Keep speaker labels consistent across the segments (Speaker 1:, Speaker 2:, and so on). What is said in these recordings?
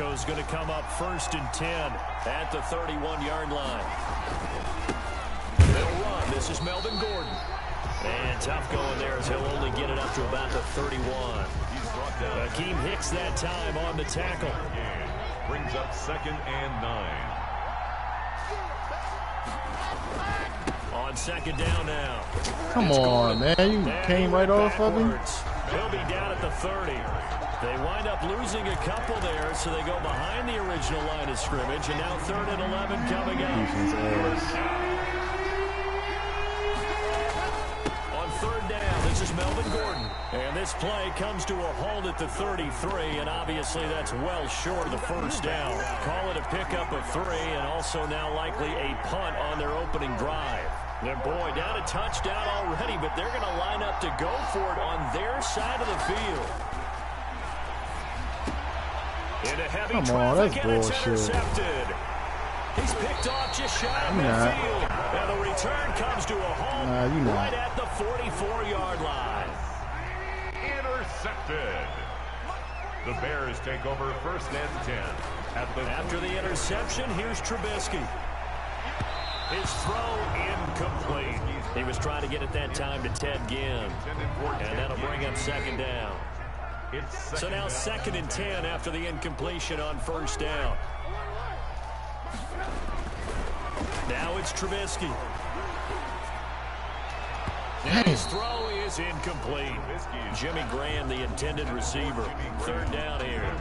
Speaker 1: Broncos going to come up 1st and 10 at the 31-yard line. They'll run. This is Melvin Gordon. And tough going there as he'll only get it up to about the 31. Akeem Hicks that time on the tackle.
Speaker 2: Brings up 2nd and 9.
Speaker 1: On 2nd down now.
Speaker 3: Come on, man. You came right off of him.
Speaker 1: He'll be down at the 30. They wind up losing a couple there, so they go behind the original line of scrimmage, and now 3rd and 11 coming up. On 3rd down, this is Melvin Gordon. And this play comes to a halt at the 33, and obviously that's well short of the 1st down. Call it a pickup of 3, and also now likely a punt on their opening drive. And boy, down a touchdown already, but they're going to line up to go for it on their side of the field. Into heavy traffic, and it's intercepted. He's picked off just shy of midfield. And the return comes to a halt right at the 44-yard line.
Speaker 2: Intercepted. The Bears take over 1st and 10.
Speaker 1: After the interception, here's Trubisky. His throw incomplete. He was trying to get it that time to Ted Ginn. And that'll bring up 2nd down. So now 2nd and 10 after the incompletion on 1st down. Now it's Trubisky. And his throw is incomplete. Jimmy Graham, the intended receiver. 3rd down here.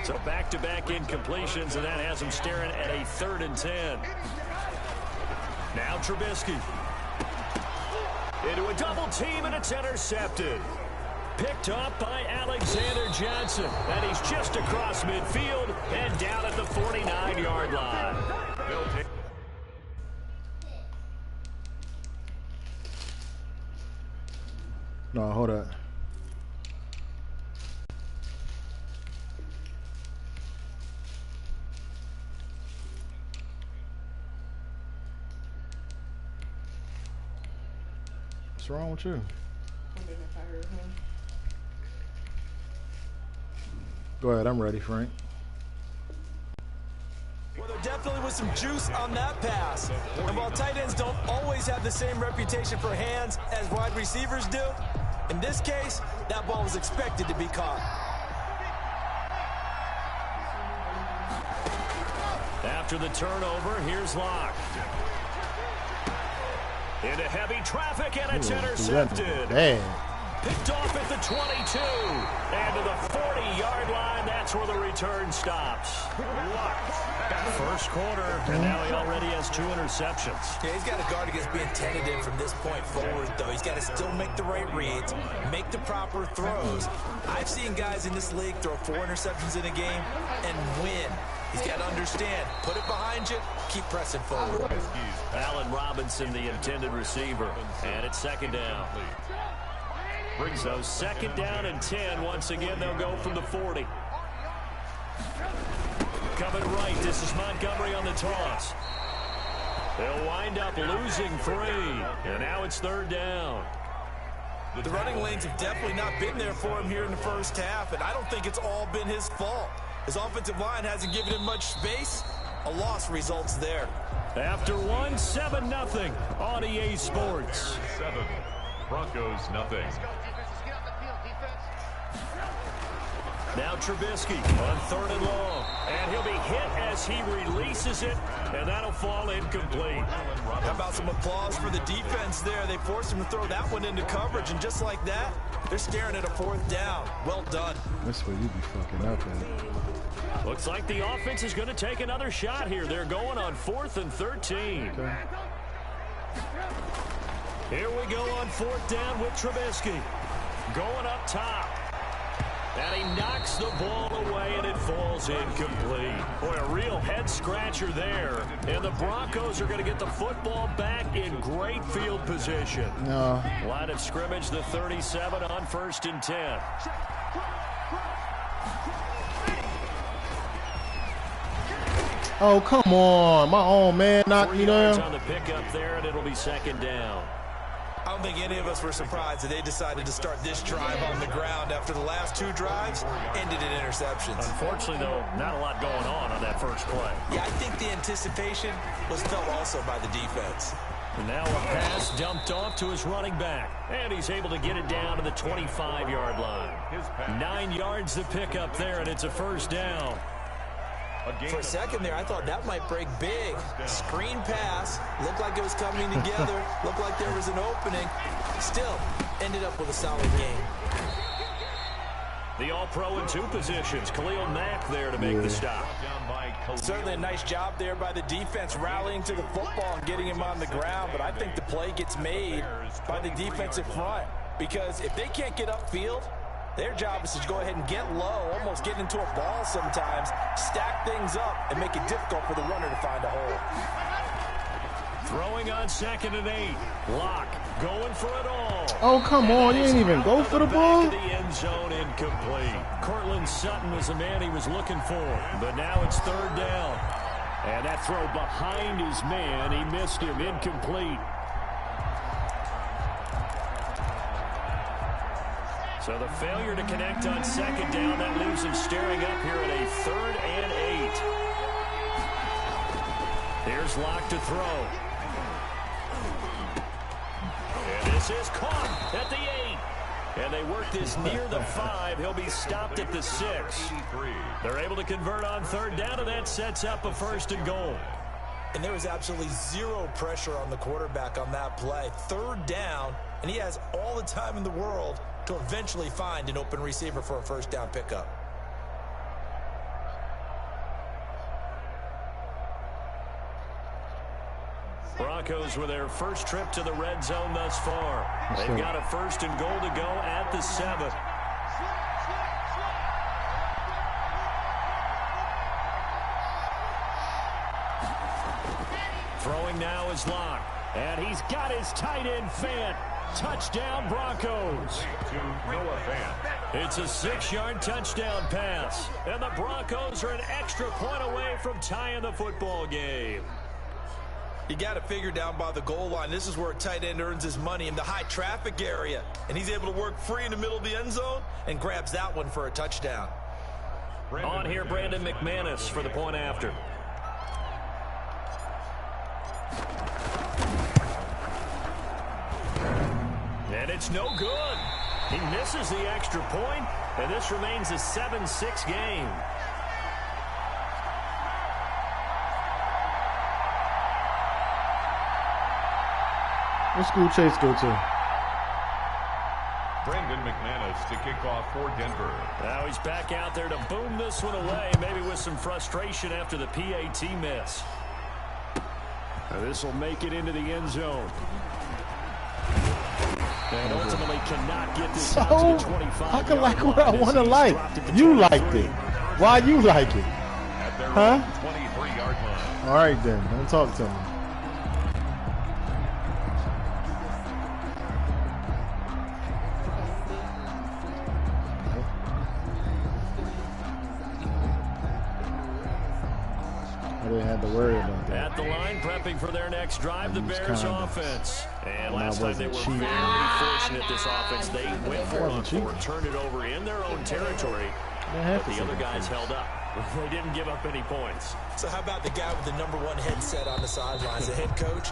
Speaker 1: So back-to-back incompletions, and that has him staring at a 3rd and 10. Now Trubisky. Into a double team, and it's intercepted. Picked up by Alexander Johnson. And he's just across midfield and down at the 49-yard line.
Speaker 3: No, hold up. What's wrong with you? Go ahead, I'm ready, Frank.
Speaker 4: Well, there definitely was some juice on that pass. And while tight ends don't always have the same reputation for hands as wide receivers do, in this case, that ball was expected to be caught.
Speaker 1: After the turnover, here's Locke. Into heavy traffic, and it's intercepted. Picked off at the 22. And to the 40-yard line, that's where the return stops. First quarter, and now he already has 2 interceptions.
Speaker 4: Yeah, he's got to guard against being tentative from this point forward, though. He's got to still make the right reads, make the proper throws. I've seen guys in this league throw 4 interceptions in a game and win. He's got to understand, put it behind you, keep pressing forward.
Speaker 1: Allen Robinson, the intended receiver, and it's 2nd down. So 2nd down and 10. Once again, they'll go from the 40. Coming right, this is Montgomery on the toss. They'll wind up losing 3. And now it's 3rd down.
Speaker 4: The running lanes have definitely not been there for him here in the first half, and I don't think it's all been his fault. His offensive line hasn't given him much space. A loss results there.
Speaker 1: After 1, 7-0 on EA Sports.
Speaker 2: 7, Broncos nothing.
Speaker 1: Now Trubisky on 3rd and long. And he'll be hit as he releases it, and that'll fall incomplete.
Speaker 4: How about some applause for the defense there? They forced him to throw that one into coverage, and just like that, they're staring at a 4th down. Well done.
Speaker 3: That's where you be fucking up at.
Speaker 1: Looks like the offense is going to take another shot here. They're going on 4th and 13.
Speaker 3: Okay.
Speaker 1: Here we go on 4th down with Trubisky. Going up top. And he knocks the ball away, and it falls incomplete. Boy, a real head-scratcher there. And the Broncos are going to get the football back in great field position.
Speaker 3: No.
Speaker 1: Line of scrimmage, the 37 on 1st and 10.
Speaker 3: Oh, come on. My own man knocked me down.
Speaker 1: On the pickup there, and it'll be 2nd down.
Speaker 4: I don't think any of us were surprised that they decided to start this drive on the ground after the last 2 drives ended in interceptions.
Speaker 1: Unfortunately, though, not a lot going on that first play.
Speaker 4: Yeah, I think the anticipation was felt also by the defense.
Speaker 1: And now a pass dumped off to his running back. And he's able to get it down to the 25-yard line. 9 yards to pick up there, and it's a first down.
Speaker 4: For a second there, I thought that might break big. Screen pass. Looked like it was coming together. Looked like there was an opening. Still, ended up with a solid game.
Speaker 1: The all-pro in 2 positions. Khalil Mack there to make the stop.
Speaker 4: Certainly a nice job there by the defense, rallying to the football and getting him on the ground. But I think the play gets made by the defensive front. Because if they can't get upfield, their job is to go ahead and get low, almost get into a ball sometimes, stack things up, and make it difficult for the runner to find a hole.
Speaker 1: Throwing on 2nd and 8. Lock going for it all.
Speaker 3: Oh, come on. You didn't even go for the ball?
Speaker 1: The end zone incomplete. Cortland Sutton was the man he was looking for, but now it's 3rd down. And that throw behind his man, he missed him, incomplete. So the failure to connect on 2nd down, that leaves him staring up here at a 3rd and 8. Here's Lock to throw. And this is caught at the 8. And they work this near the 5. He'll be stopped at the 6. They're able to convert on 3rd down, and that sets up a 1st and goal.
Speaker 4: And there was absolutely zero pressure on the quarterback on that play. 3rd down, and he has all the time in the world to eventually find an open receiver for a 1st down pickup.
Speaker 1: Broncos with their first trip to the red zone thus far. They've got a 1st and goal to go at the 7. Throwing now is Lock. And he's got his tight end Fant. Touchdown, Broncos. It's a 6-yard touchdown pass. And the Broncos are an extra point away from tying the football game.
Speaker 4: You got to figure down by the goal line. This is where a tight end earns his money, in the high traffic area. And he's able to work free in the middle of the end zone and grabs that one for a touchdown.
Speaker 1: On here, Brandon McManus for the point after. And it's no good. He misses the extra point, and this remains a 7-6 game.
Speaker 3: What school Chase go to?
Speaker 2: Brandon McManus to kick off for Denver.
Speaker 1: Now he's back out there to boom this one away, maybe with some frustration after the PAT miss. This will make it into the end zone. And ultimately cannot get this
Speaker 3: So,
Speaker 1: out to the 25.
Speaker 3: I can like what I want to like. You liked it. Why you like it? Huh?
Speaker 2: 23-yard line.
Speaker 3: All right, then. Don't talk to me. I didn't have to worry about that.
Speaker 1: At the line, prepping for their next drive, the Bears offense. And
Speaker 3: When I
Speaker 1: last time they were
Speaker 3: wasn't
Speaker 1: very
Speaker 3: cheating.
Speaker 1: fortunate, this offense. They went for it on
Speaker 3: cheating.
Speaker 1: 4, turned it over in their own territory. But the other guys held up. They didn't give up any points.
Speaker 4: So how about the guy with the #1 headset on the sidelines, the head coach?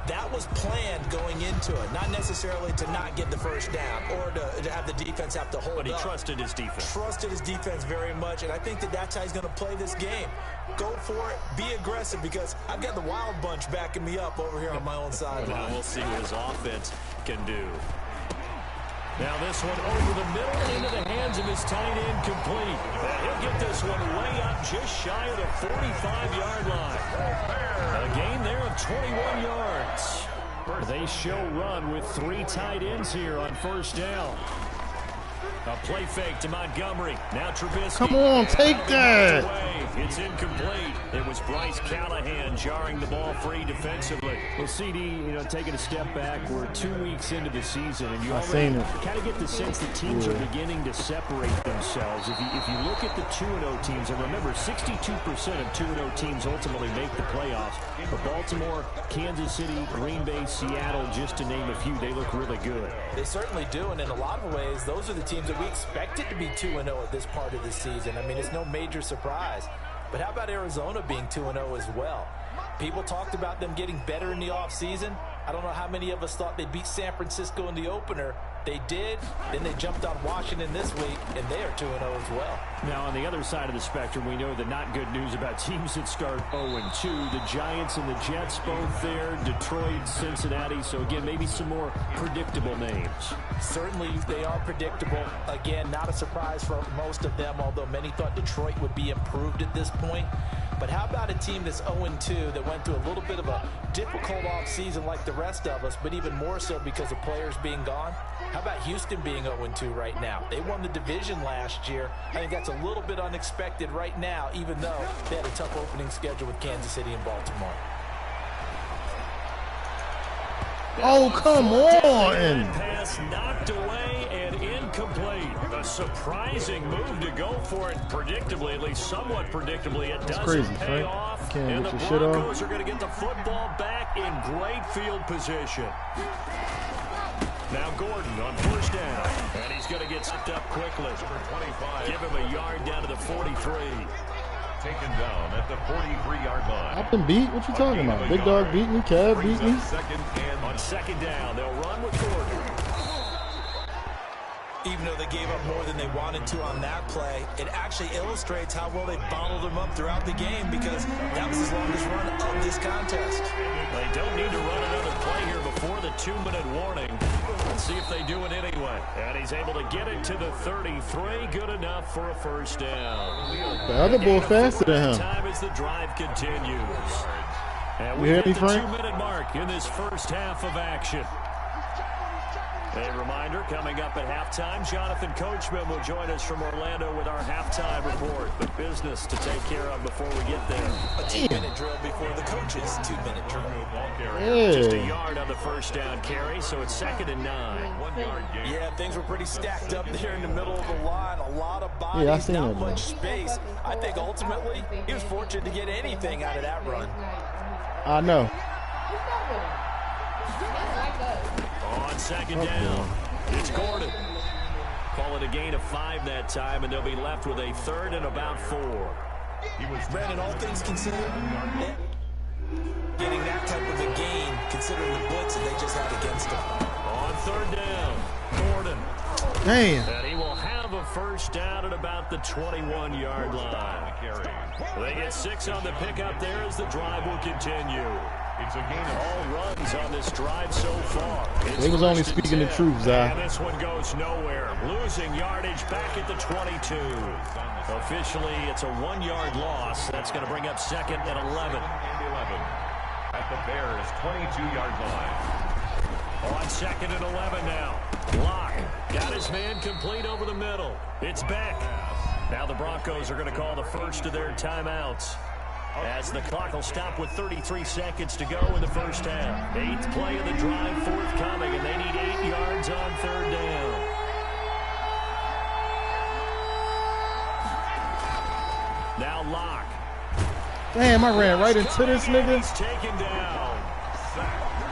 Speaker 4: That was planned going into it, not necessarily to not get the first down or to have the defense have to hold up.
Speaker 1: But he trusted his defense.
Speaker 4: Trusted his defense very much, and I think that that's how he's going to play this game. Go for it, be aggressive, because I've got the wild bunch backing me up over here on my own sideline.
Speaker 1: Now we'll see what his offense can do. Now this one over the middle into the hands of his tight end, complete. And he'll get this one way up just shy of the 45-yard line. A gain there of 21 yards. They show run with 3 tight ends here on first down. A play fake to Montgomery. Now Trubisky.
Speaker 3: Come on, take that.
Speaker 1: It's incomplete. It was Bryce Callahan jarring the ball free defensively. Well, CD, taking a step back, we're 2 weeks into the season, and you already kind of get the sense that teams are beginning to separate themselves. If you look at the 2-0 teams, and remember, 62% of 2-0 teams ultimately make the playoffs. But Baltimore, Kansas City, Green Bay, Seattle, just to name a few, they look really good.
Speaker 4: They certainly do, and in a lot of ways, those are the teams that we expected to be 2-0 at this part of the season. I mean, it's no major surprise. But how about Arizona being 2-0 as well? People talked about them getting better in the offseason. I don't know how many of us thought they'd beat San Francisco in the opener. They did. Then they jumped on Washington this week, and they are 2-0 as well. Now, on the other side of the spectrum, we know the not good news about teams that start 0-2. The Giants and the Jets both there. Detroit, Cincinnati. So, again, maybe some more predictable names. Certainly, they are predictable. Again, not a surprise for most of them, although many thought Detroit would be improved at this point. But how about a team that's 0-2 that went through a little bit of a difficult offseason like the rest of us, but even more so because of players being gone? How about Houston being 0-2 right now? They won the division last year. I think that's a little bit unexpected right now, even though they had a tough opening schedule with Kansas City and Baltimore.
Speaker 3: Oh, come on!
Speaker 1: Pass knocked away and incomplete. A surprising move to go for it. Predictably, at least somewhat predictably, it doesn't pay off. And the Broncos are going to get the football back in great field position. Now Gordon on first down. And he's going to get stepped up quickly. Give him a yard down to the 43.
Speaker 2: Taken down at the 43-yard line.
Speaker 3: I've been beat? What you talking about? Big dog beat me, Kev beat me.
Speaker 1: On second down, they'll run with Gordon.
Speaker 4: Even though they gave up more than they wanted to on that play, it actually illustrates how well they bottled them up throughout the game, because that was his longest run of this contest.
Speaker 1: They don't need to run another play here before the 2-minute warning. Let's see if they do it anyway. And he's able to get it to the 33. Good enough for a first down.
Speaker 3: The other boy faster than him.
Speaker 1: Time as the drive continues. And
Speaker 3: we
Speaker 1: we
Speaker 3: hit
Speaker 1: hit
Speaker 3: the
Speaker 1: the
Speaker 3: 2-minute
Speaker 1: 2-minute mark in this first half of action. A reminder, coming up at halftime, Jonathan Coachman will join us from Orlando with our halftime report. But business to take care of before we get there.
Speaker 4: A 2-minute drill before the coach's 2-minute drill.
Speaker 3: Yeah.
Speaker 1: Just a yard on the first down carry, so it's 2nd and 9.
Speaker 2: 1 yard gain.
Speaker 4: Yeah, things were pretty stacked up there in the middle of the line. A lot of bodies, not much space. I think ultimately he was fortunate to get anything out of that run.
Speaker 3: I know.
Speaker 1: On second down, it's Gordon. Call it a gain of 5 that time, and they'll be left with a 3rd and about 4.
Speaker 4: Brandon, all things considered, getting that type of a gain, considering the blitz that they just had against him.
Speaker 1: On 3rd down, Gordon.
Speaker 3: Damn.
Speaker 1: And he will have a first down at about the 21-yard line. They get 6 on the pickup there as the drive will continue.
Speaker 2: It's a gain of
Speaker 1: all runs on this drive so far.
Speaker 3: They was only speaking the truth, Zach.
Speaker 1: And this one goes nowhere. Losing yardage back at the 22. Officially, it's a 1-yard loss. That's going to bring up 2nd and 11.
Speaker 2: At the Bears' 22-yard line.
Speaker 1: On 2nd and 11 now. Locke got his man complete over the middle. It's back. Now the Broncos are going to call the first of their timeouts, as the clock will stop with 33 seconds to go in the first half. 8th play of the drive forthcoming, and they need 8 yards on 3rd down. Now Locke.
Speaker 3: Damn, I ran right into this nigga.
Speaker 1: He's taken down.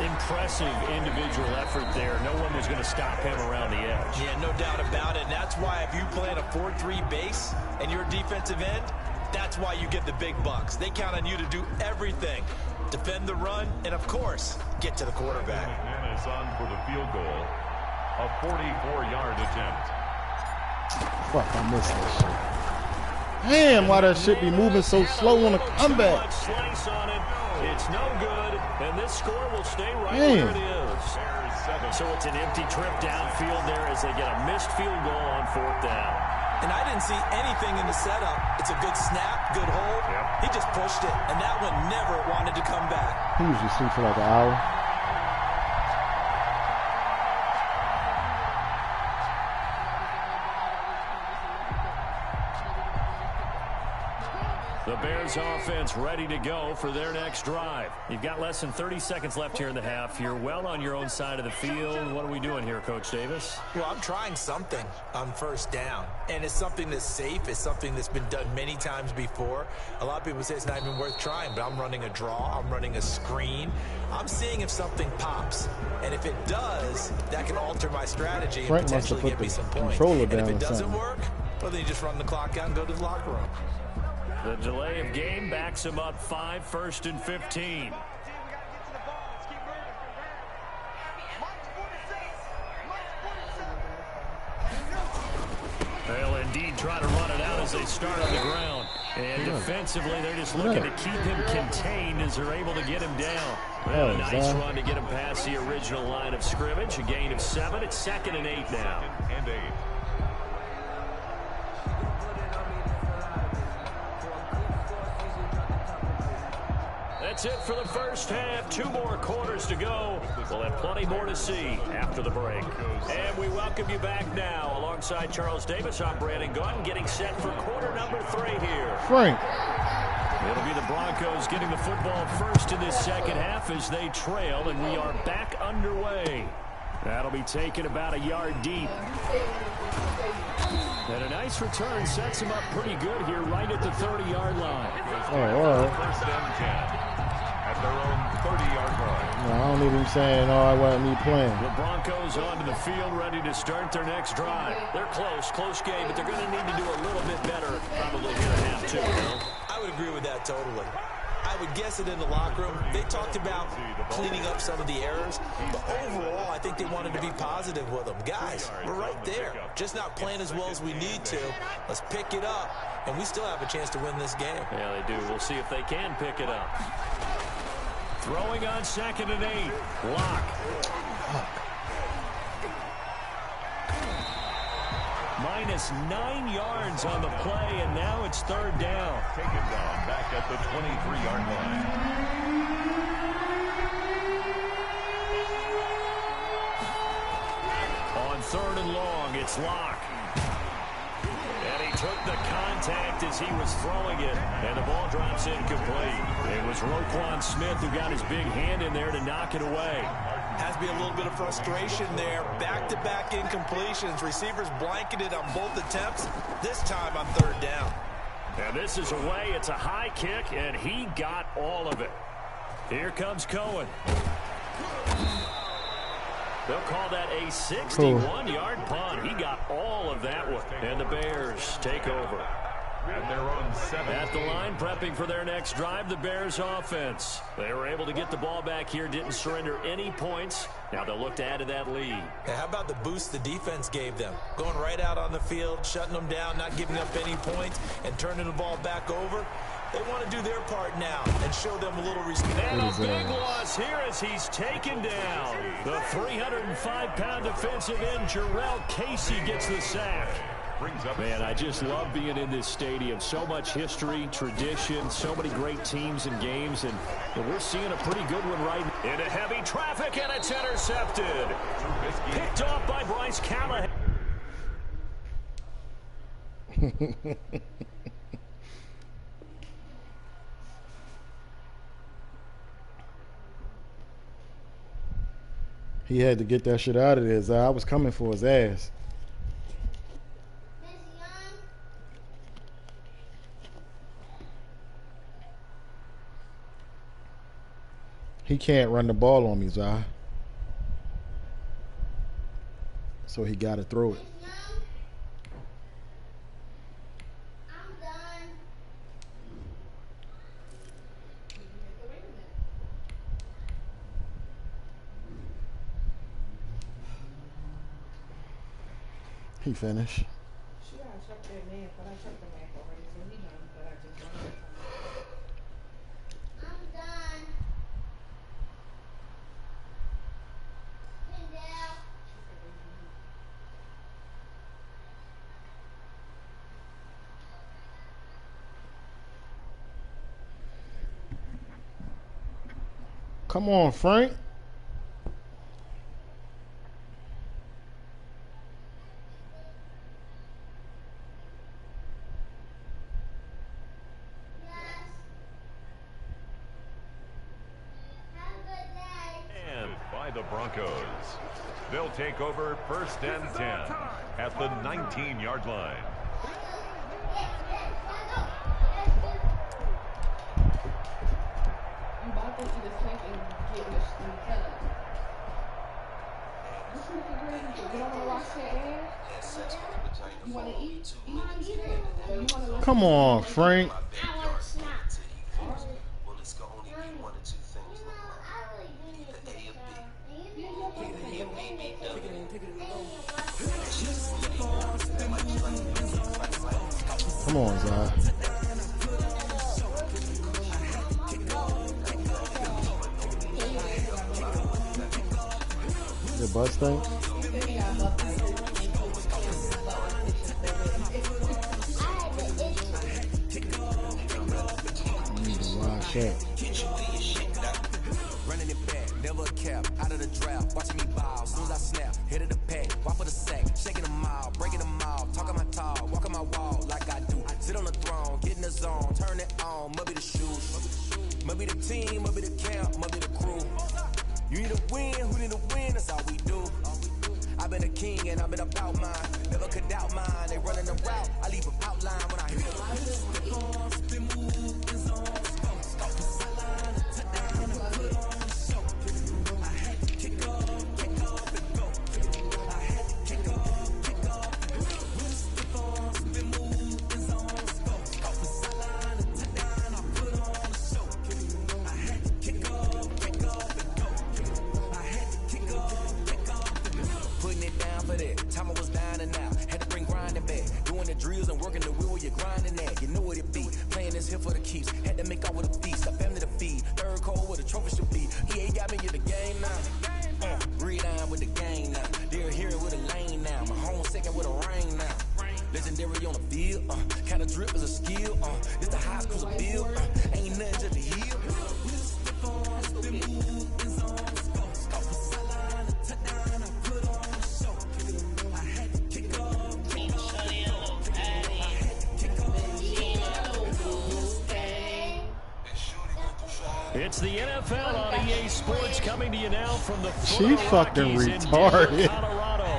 Speaker 1: Impressive individual effort there. No one was going to stop him around the edge.
Speaker 4: Yeah, no doubt about it. And that's why if you play in a 4-3 base and you're a defensive end, that's why you get the big bucks. They count on you to do everything. Defend the run, and of course, get to the quarterback.
Speaker 2: McMahon is on for the field goal. A 44-yard attempt.
Speaker 3: Fuck, I missed that shit. Damn, why that shit be moving so slow on the comeback?
Speaker 1: Slice on it. It's no good, and this score will stay right where it is. So it's an empty trip downfield there as they get a missed field goal on 4th down.
Speaker 4: And I didn't see anything in the setup. It's a good snap, good hold. Yep. He just pushed it, and that one never wanted to come back.
Speaker 3: He usually sleeps for like an hour.
Speaker 1: The Bears offense ready to go for their next drive. You've got less than 30 seconds left here in the half. You're well on your own side of the field. What are we doing here, Coach Davis?
Speaker 4: Well, I'm trying something on first down, and it's something that's safe. It's something that's been done many times before. A lot of people say it's not even worth trying, but I'm running a draw. I'm running a screen. I'm seeing if something pops, and if it does, that can alter my strategy and potentially get me some points. And if it doesn't work, well, then you just run the clock out and go to the locker room.
Speaker 1: The delay of game backs him up 5, 1st and 15. They'll indeed try to run it out as they start on the ground. And defensively, they're just looking to keep him contained as they're able to get him down. Well, a nice run to get him past the original line of scrimmage. A gain of 7. It's 2nd and 8 now.
Speaker 2: And 8.
Speaker 1: That's it for the first half. 2 more quarters to go. We'll have plenty more to see after the break. And we welcome you back now. Alongside Charles Davis, I'm Brandon Gunn, getting set for quarter number 3 here.
Speaker 3: Frank.
Speaker 1: It'll be the Broncos getting the football first in this second half as they trail, and we are back underway. That'll be taken about a yard deep. And a nice return sets him up pretty good here right at the 30-yard line.
Speaker 3: Oh, all right.
Speaker 2: First and 10. At their own 30-yard line.
Speaker 3: No, I don't need him saying, oh, I want me playing.
Speaker 1: The Broncos onto the field ready to start their next drive. They're close game, but they're going to need to do a little bit better probably here at half 2.
Speaker 4: I would agree with that totally. I would guess it in the locker room. They talked about cleaning up some of the errors, but overall, I think they wanted to be positive with them. Guys, we're right there. Just not playing as well as we need to. Let's pick it up, and we still have a chance to win this game.
Speaker 1: Yeah, they do. We'll see if they can pick it up. Throwing on 2nd and 8. Lock. Minus 9 yards on the play, and now it's 3rd down.
Speaker 2: Taken down back at the 23-yard line.
Speaker 1: On 3rd and long, it's Lock. And he took the contact as he was throwing it, and the ball drops incomplete. It was Roquan Smith who got his big hand in there to knock it away.
Speaker 4: Has to be a little bit of frustration there. Back-to-back incompletions. Receivers blanketed on both attempts, this time on 3rd down.
Speaker 1: And this is away. It's a high kick, and he got all of it. Here comes Cohen. They'll call that a 61-yard punt. He got all of that one. And the Bears take over.
Speaker 2: And they're on 7.
Speaker 1: At the line, prepping for their next drive, the Bears offense. They were able to get the ball back here, didn't surrender any points. Now they'll look to add to that lead.
Speaker 4: Now, how about the boost the defense gave them? Going right out on the field, shutting them down, not giving up any points, and turning the ball back over. They want to do their part now and show them a little respect.
Speaker 1: And a big loss here as he's taken down. The 305-pound defensive end, Jarrell Casey, gets the sack. Man, I just love being in this stadium. So much history, tradition, so many great teams and games, and we're seeing a pretty good one right into heavy traffic, and it's intercepted. Picked off by Bryce Callahan.
Speaker 3: He had to get that shit out of there. I was coming for his ass. He can't run the ball on me, Zai. So he got to throw it.
Speaker 5: I'm done.
Speaker 3: He finished.
Speaker 5: She gotta check that man, but I checked the man already, so he done, but I just don't know. I'm done. Kendall.
Speaker 3: Come on, Frank.
Speaker 2: the Broncos. They'll take over 1st and 10 at the 19-yard line.
Speaker 3: Come on, Frank. Come on, Zai. Your butt stink?
Speaker 6: Running it back, never cap, out of the draft, watching me ball, as soon as I snap, hit of the pack, walk for the sack, shaking them all, breaking them all, talking my tall, walking my wall like I do, sit on the throne, get in the zone, turn it on, must be the shoes, must be the team, must be the camp, must be the crew, you need to win, who need to win, that's all we do. I've been a king and I've been about mine, never could doubt mine, they running the route, I leave them outline when I hit them. Time I was dying and out, had to bring grinding back, doing the drills and working the wheel where you're grinding at. You know what it be, playing this here for the keeps, had to make out with a feast, a family to feed, third cold where the trophy should be. He ain't got me in the game now, breathe on with the game now, they're here with a lane now, my home second with a rain now, legendary on the field, kind of drip is a skill, this the highest cruise a bill, ain't nothing to the hill.
Speaker 1: It's the NFL on EA Sports coming to you now from the
Speaker 3: She fucking retarded.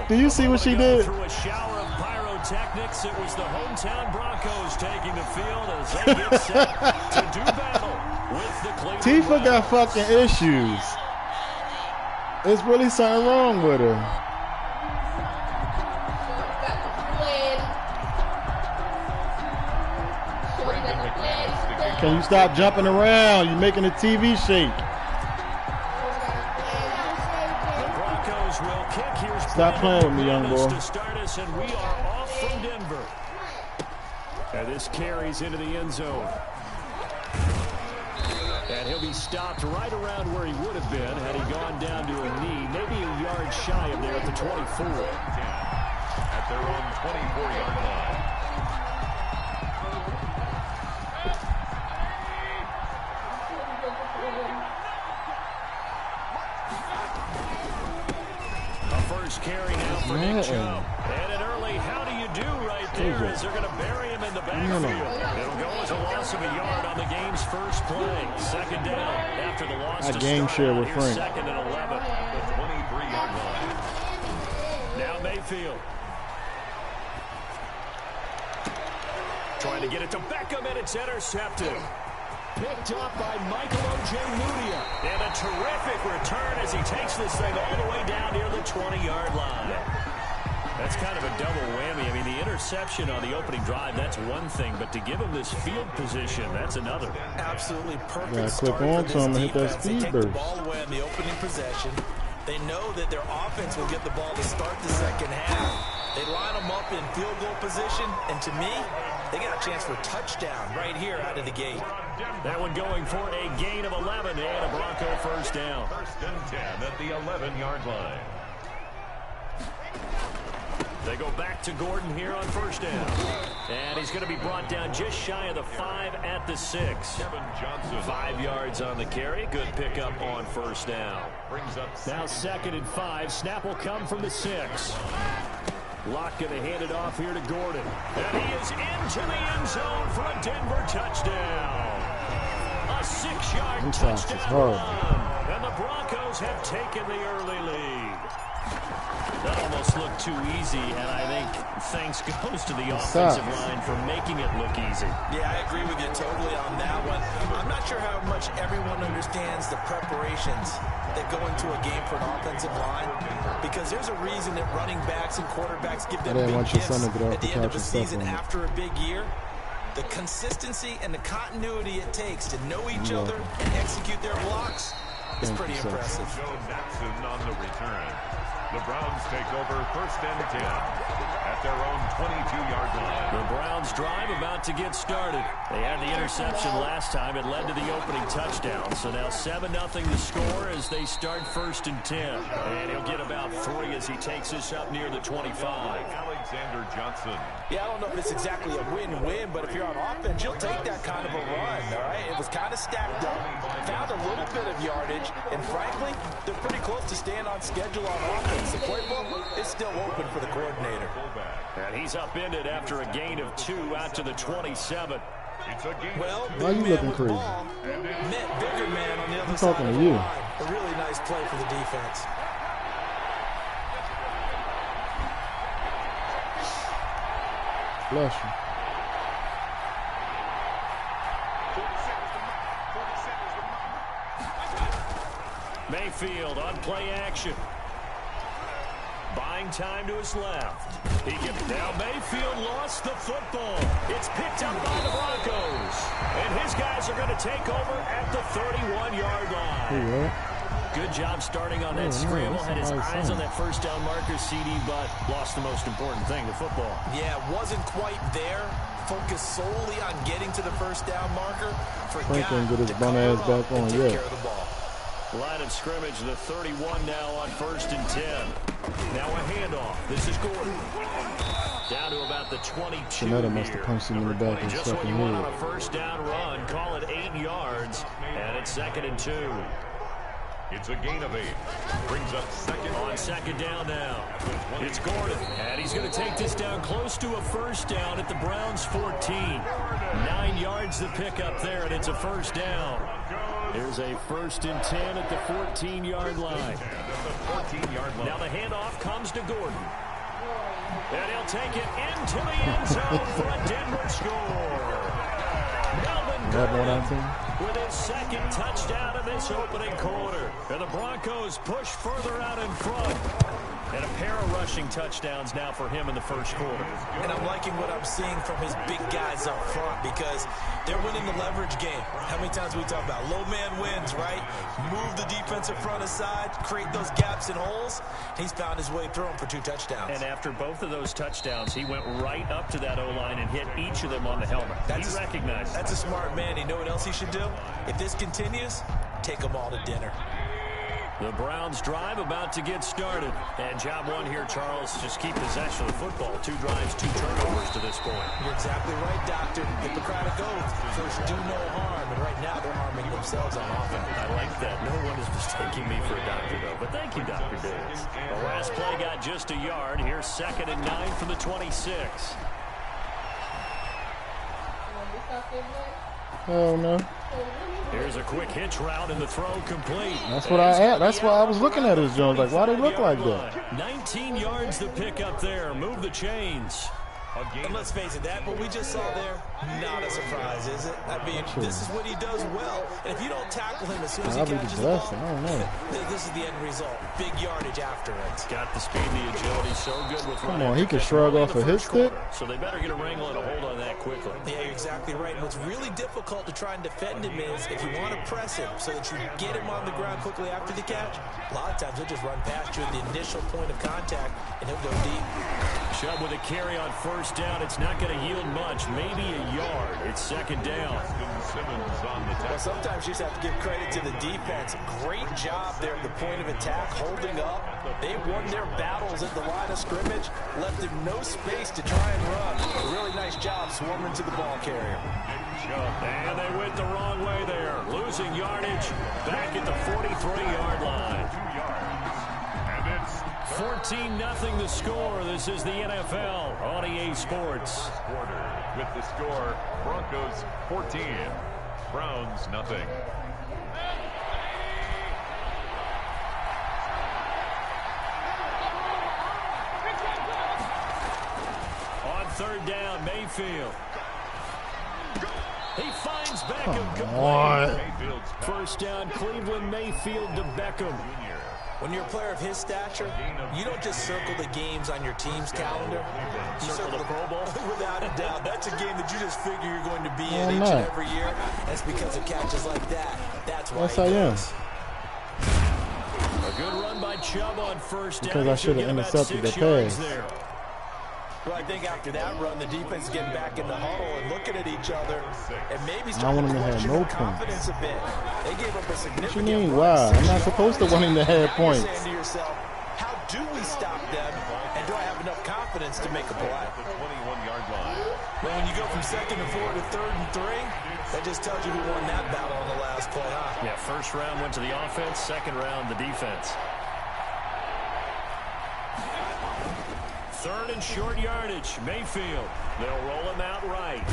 Speaker 3: Do you see what she did?
Speaker 1: Through a shower of pyrotechnics, it was the hometown Broncos taking the field as they get set to do battle with the Cleveland
Speaker 3: Tifa
Speaker 1: Browns.
Speaker 3: got fucking issues. There's really something wrong with her. Can you stop jumping around? You're making the TV shake.
Speaker 1: The Broncos will kick. Here's
Speaker 3: Stop playing with me, young boy.
Speaker 1: to start us, and we are off from Denver. And this carries into the end zone. And he'll be stopped right around where he would have been had he gone down to a knee, maybe a yard shy of there at the 24.
Speaker 2: At their own 24-yard line.
Speaker 1: Carry now for Nick Chubb. And an early how do you do right there as they're going to bury him in the backfield. It'll go as a loss of a yard on the game's first play. Second down after the loss to
Speaker 3: game share with Frank.
Speaker 1: Second and 11.
Speaker 2: The 23-yard line.
Speaker 1: Now Mayfield. Trying to get it to Beckham, and it's intercepted. Picked up by Michael Ojemudia. And a terrific return as he takes this thing all the way down near the 20-yard line. That's kind of a double whammy. I mean, the interception on the opening drive, that's one thing. But to give him this field position, that's another.
Speaker 4: Absolutely perfect
Speaker 3: Yeah,
Speaker 4: start
Speaker 3: click on
Speaker 4: for
Speaker 3: to him
Speaker 4: this
Speaker 3: and hit that
Speaker 4: defense. They
Speaker 3: speed
Speaker 4: take the
Speaker 3: burst.
Speaker 4: ball away on the opening possession. They know that their offense will get the ball to start the second half. They line them up in field goal position, and to me, they got a chance for a touchdown right here out of the gate.
Speaker 1: That one going for a gain of 11 and a Bronco first down.
Speaker 2: 1st and 10 at the 11-yard line.
Speaker 1: They go back to Gordon here on first down. And he's going to be brought down just shy of the 5 at the 6.
Speaker 2: Kevin Johnson.
Speaker 1: 5 yards on the carry. Good pickup on first down.
Speaker 2: Brings up
Speaker 1: Now 2nd and 5. Snap will come from the 6. Locke going to hand it off here to Gordon. And he is into the end zone for a Denver touchdown. A 6 6-yard touchdown run. And the Broncos have taken the early lead. That almost looked too easy, and I think thanks goes to the offensive line for making it look easy. Yeah, I agree with you totally on that one. I'm not sure how much everyone understands the preparations that go into a game for an offensive line, because there's a reason that running backs and quarterbacks give them big gifts at the end of the season after a big year. The consistency and the continuity it takes to know each other and execute their blocks is pretty impressive.
Speaker 2: Joe Jackson on the return. The Browns take over 1st and 10 at their own 22-yard line.
Speaker 1: The Browns drive about to get started. They had the interception last time. It led to the opening touchdown. So now 7-0 the score as they start 1st and 10. And he'll get about 3 as he takes this up near the 25.
Speaker 2: Alexander Johnson.
Speaker 4: Yeah, I don't know if it's exactly a win-win, but if you're on offense, you'll take that kind of a run, all right? It was kind of stacked up, found a little bit of yardage, and frankly, they're pretty close to staying on schedule on offense. The playbook is still open for the coordinator.
Speaker 1: And he's upended after a gain of 2 out to the 27.
Speaker 4: Well,
Speaker 3: why are you looking crazy?
Speaker 4: Met bigger man on the other
Speaker 3: I'm
Speaker 4: side
Speaker 3: talking
Speaker 4: of
Speaker 3: to
Speaker 4: the
Speaker 3: you.
Speaker 4: line. A really nice play for the defense.
Speaker 3: Bless you.
Speaker 1: Mayfield on play action. Buying time to his left. He gets down. Mayfield lost the football. It's picked up by the Broncos. And his guys are going to take over at the 31-yard line. Good job starting on that scramble. Had his eyes on that first down marker, CD, but lost the most important thing, the football.
Speaker 4: Yeah, wasn't quite there. Focused solely on getting to the first down marker.
Speaker 3: Franklin get his bum ass back on yet.
Speaker 1: Line of scrimmage, the 31 now on 1st and 10. Now a handoff. This is Gordon. Down to about the 22
Speaker 3: Janetta must have punched him in the back of his
Speaker 1: Just when you
Speaker 3: fucking
Speaker 1: want
Speaker 3: head.
Speaker 1: on a first down run, call it 8 yards, and it's 2nd and 2.
Speaker 2: It's a gain of 8. Brings up second.
Speaker 1: On 2nd down now. It's Gordon, and he's going to take this down close to a first down at the Browns' 14. 9 yards to pick up there, and it's a first down. There's a 1st and 10 at the 14-yard line. Now the handoff comes to Gordon. And he'll take it into the end zone for a Denver score. Melvin Gordon with his 2nd touchdown in this opening quarter. And the Broncos push further out in front. And a pair of rushing touchdowns now for him in the first quarter.
Speaker 4: And I'm liking what I'm seeing from his big guys up front because they're winning the leverage game. How many times we talk about low man wins, right? Move the defensive front aside, create those gaps and holes. He's found his way through them for 2 touchdowns.
Speaker 1: And after both of those touchdowns, he went right up to that O-line and hit each of them on the helmet. He recognized
Speaker 4: That's a smart man. You know what else he should do? If this continues, take them all to dinner.
Speaker 1: The Browns drive about to get started. And job 1 here, Charles, just keep possession of the football. 2 drives, 2 turnovers to this point.
Speaker 4: You're exactly right, Doctor. Hippocratic oath. First, do no harm. And right now, they're harming themselves on offense.
Speaker 1: I like that. No one is mistaking me for a doctor, though. But thank you, Dr. Davis. The last play got just a yard. Here's 2nd and 9 from the 26.
Speaker 3: Oh, no.
Speaker 1: Here's a quick hitch route and the throw complete.
Speaker 3: That's what that's why I was looking at his Jones. Like, why they look like that?
Speaker 1: 19 yards to pick up there. Move the chains.
Speaker 4: And let's face it, that what we just saw there, not a surprise, is it? I mean, this is what he does well. And if you don't tackle him as soon as he catches the ball,
Speaker 3: I don't know.
Speaker 4: This is the end result. Big yardage after it.
Speaker 1: Got the speed and the agility, so good with
Speaker 3: Come on, he can shrug off a hit stick.
Speaker 1: So they better get a wrangle and a hold on that quickly.
Speaker 4: Yeah, you're exactly right. And what's really difficult to try and defend him is if you want to press him so that you get him on the ground quickly after the catch, a lot of times he'll just run past you at the initial point of contact, and he'll go deep.
Speaker 1: Chubb with a carry on first down. It's not going to yield much, maybe a yard. It's 2nd down.
Speaker 4: Well, sometimes you just have to give credit to the defense. Great job there at the point of attack, holding up. They won their battles at the line of scrimmage, left him no space to try and run. A really nice job swarming to the ball carrier.
Speaker 1: And they went the wrong way there. Losing yardage back at the 43-yard line. 14-0 the score. This is the NFL on EA Sports.
Speaker 2: With the score, Broncos 14, Browns nothing.
Speaker 1: On third down, Mayfield. He finds Beckham. First down, Cleveland. Mayfield to Beckham.
Speaker 4: When you're a player of his stature, you don't just circle the games on your team's calendar. You circle the Pro Bowl. Without a doubt. That's a game that you just figure you're going to be in each and every year. That's because of catches like that. That's why
Speaker 3: Yes, I am.
Speaker 1: A good run by Chubb on first down.
Speaker 3: Because I should have intercepted the pass.
Speaker 4: Well, I think after that run, the defense is getting back in the huddle and looking at each other and maybe starting to question their confidence a bit. They gave up a significant.
Speaker 3: What you mean, why? I'm not supposed to want him to have points.
Speaker 4: You're saying to yourself, how do we stop them? And do I have enough confidence to make a play?
Speaker 2: The 21-yard line.
Speaker 4: Well, when you go from 2nd and 4 to 3rd and 3, that just tells you who won that battle on the last play, huh?
Speaker 1: Yeah, first round went to the offense, second round the defense. Third and short yardage, Mayfield. They'll roll him out right.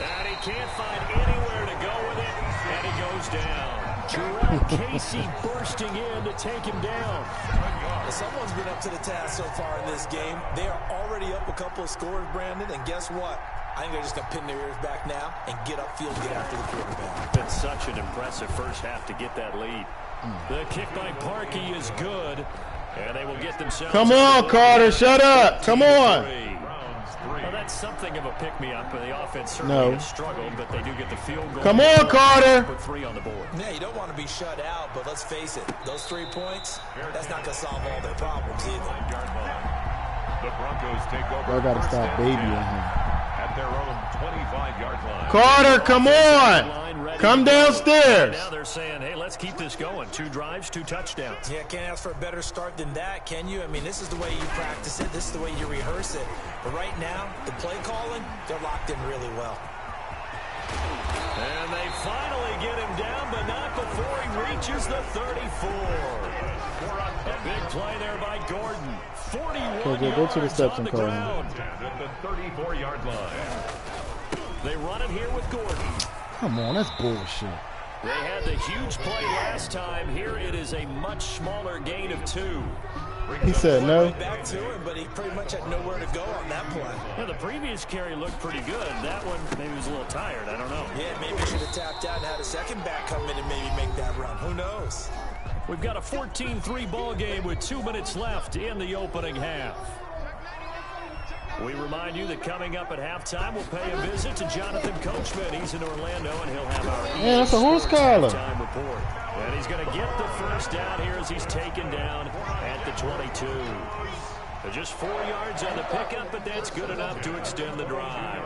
Speaker 1: And he can't find anywhere to go with it, and he goes down. Jarrell Casey bursting in to take him down.
Speaker 4: Someone's been up to the task so far in this game. They are already up a couple of scores, Brandon, and guess what? I think they're just going to pin their ears back now and get upfield, get after the quarterback.
Speaker 1: Been such an impressive first half to get that lead. The kick by Parkey is good. And they will get themselves.
Speaker 3: Come on, Carter, shut up. Come on.
Speaker 1: Well, that's something of a pick-me-up. The offense certainly has struggled, but they do get the field goal.
Speaker 3: Come on, Carter.
Speaker 1: Put 3 on the board.
Speaker 4: Yeah, you don't want to be shut out, but let's face it, those 3 points, that's not going to solve all their problems either.
Speaker 2: The Broncos take over.
Speaker 3: I got to stop babying him.
Speaker 2: At their own 25-yard line.
Speaker 3: Carter, come on. Come downstairs.
Speaker 1: Now they're saying, hey, let's keep this going. 2 drives, 2 touchdowns.
Speaker 4: Yeah, can't ask for a better start than that, can you? I mean, this is the way you practice it. This is the way you rehearse it. But right now, the play calling, they're locked in really well.
Speaker 1: And they finally get him down, but not before he reaches the 34. A big play there by Gordon. 41
Speaker 3: go to the
Speaker 1: yards
Speaker 3: steps
Speaker 1: on
Speaker 3: and
Speaker 1: the
Speaker 3: call
Speaker 1: ground.
Speaker 2: At the 34-yard line.
Speaker 1: They run it here with Gordon.
Speaker 3: Come on, that's bullshit.
Speaker 1: They had the huge play last time. Here it is a much smaller gain of 2.
Speaker 3: He said no.
Speaker 4: Back to him, but he pretty much had nowhere to go on that play.
Speaker 1: Yeah, the previous carry looked pretty good. That one maybe was a little tired. I don't know.
Speaker 4: Yeah, maybe he should have tapped out and had a second back come in and maybe make that run. Who knows?
Speaker 1: We've got a 14-3 ball game with 2 minutes left in the opening half. We remind you that coming up at halftime, we'll pay a visit to Jonathan Coachman. He's in Orlando, and he'll have our
Speaker 3: that's a horse collar.
Speaker 1: time report. And he's going to get the first down here as he's taken down at the 22. Just 4 yards on the pickup, but that's good enough to extend the drive.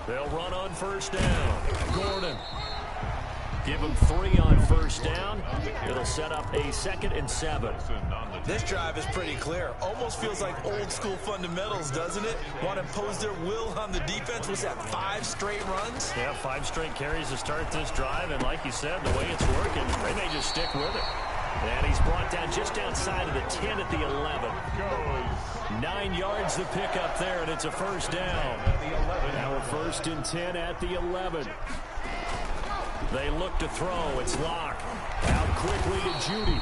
Speaker 1: They'll run on first down. Gordon. Give him 3 on first down. It'll set up a 2nd and 7.
Speaker 4: This drive is pretty clear. Almost feels like old school fundamentals, doesn't it? Want to impose their will on the defense. Was that 5 straight runs?
Speaker 1: Yeah, 5 straight carries to start this drive. And like you said, the way it's working, they may just stick with it. And he's brought down just outside of the 10 at the 11. 9 yards to pick up there, and it's a first down. Now a 1st and 10 at the 11. They look to throw. It's Locke. Out quickly to Judy.